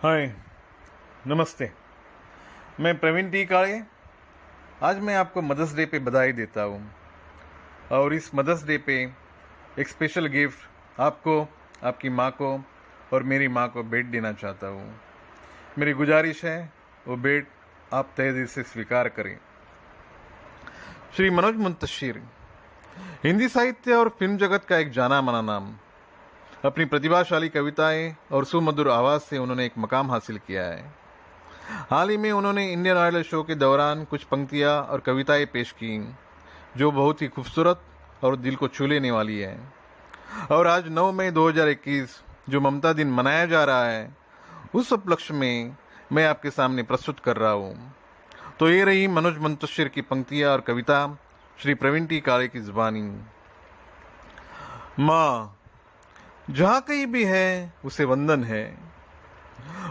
हाय, नमस्ते। मैं प्रवीण टी काळे। आज मैं आपको मदर्स डे पे बधाई देता हूँ और इस मदर्स डे पे एक स्पेशल गिफ्ट आपको, आपकी माँ को और मेरी माँ को भेंट देना चाहता हूँ। मेरी गुजारिश है वो भेंट आप तहे दिल से स्वीकार करें। श्री मनोज मुंतशिर हिंदी साहित्य और फिल्म जगत का एक जाना माना नाम। अपनी प्रतिभाशाली कविताएं और सुमधुर आवाज से उन्होंने एक मकाम हासिल किया है। हाल ही में उन्होंने इंडियन आइडल शो के दौरान कुछ पंक्तियां और कविताएं पेश की जो बहुत ही खूबसूरत और दिल को छू लेने वाली है। और आज 9 मई 2021 जो ममता दिन मनाया जा रहा है, उस उपलक्ष्य में मैं आपके सामने प्रस्तुत कर रहा हूँ। तो ये रही मनोज मुंतशिर की पंक्तियां और कविता श्री प्रवीण टी काळे की जुबानी। माँ जहाँ कहीं भी है उसे वंदन है,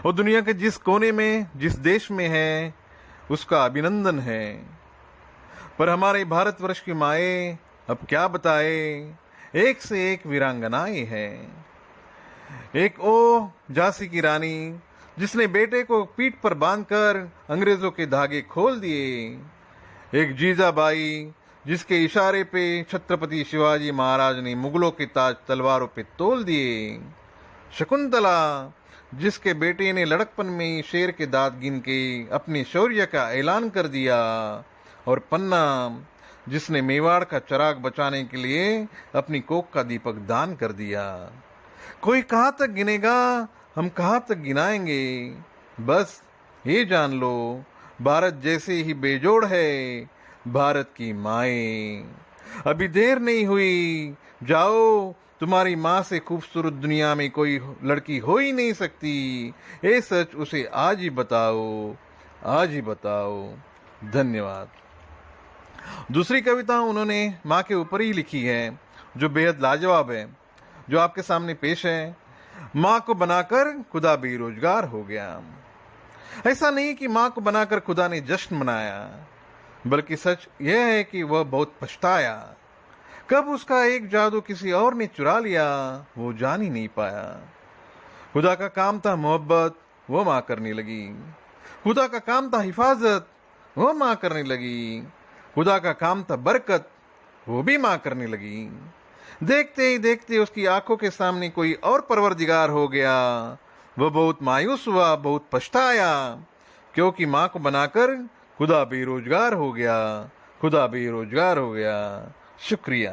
और दुनिया के जिस कोने में जिस देश में है उसका अभिनंदन है। पर हमारे भारतवर्ष की माएँ अब क्या बताए, एक से एक वीरांगनाएं हैं। एक ओ झांसी की रानी जिसने बेटे को पीठ पर बांधकर अंग्रेजों के धागे खोल दिए। एक जीजाबाई जिसके इशारे पे छत्रपति शिवाजी महाराज ने मुगलों के ताज तलवारों पे तोल दिए। शकुंतला जिसके बेटे ने लड़कपन में शेर के दांत गिन के अपने शौर्य का ऐलान कर दिया। और पन्ना जिसने मेवाड़ का चिराग बचाने के लिए अपनी कोख का दीपक दान कर दिया। कोई कहाँ तक गिनेगा, हम कहाँ तक गिनाएंगे। बस ये जान लो, भारत जैसे ही बेजोड़ है भारत की माएँ। अभी देर नहीं हुई, जाओ, तुम्हारी माँ से खूबसूरत दुनिया में कोई लड़की हो ही नहीं सकती। ये सच उसे आज ही बताओ, आज ही बताओ। धन्यवाद। दूसरी कविता उन्होंने माँ के ऊपर ही लिखी है जो बेहद लाजवाब है, जो आपके सामने पेश है। माँ को बनाकर खुदा बेरोजगार हो गया। ऐसा नहीं कि माँ को बनाकर खुदा ने जश्न मनाया, बल्कि सच यह है कि वह बहुत पछताया। कब उसका एक जादू किसी और ने चुरा लिया वो जान ही नहीं पाया। खुदा का काम था मोहब्बत, वो माँ करने लगी। खुदा का काम था हिफाजत, वो माँ करने लगी। खुदा का काम था बरकत, वो भी माँ करने लगी। देखते ही देखते उसकी आंखों के सामने कोई और परवरदिगार हो गया। वह बहुत मायूस हुआ, बहुत पछताया, क्योंकि माँ को बनाकर खुदा बेरोजगार हो गया। खुदा बेरोजगार हो गया। शुक्रिया।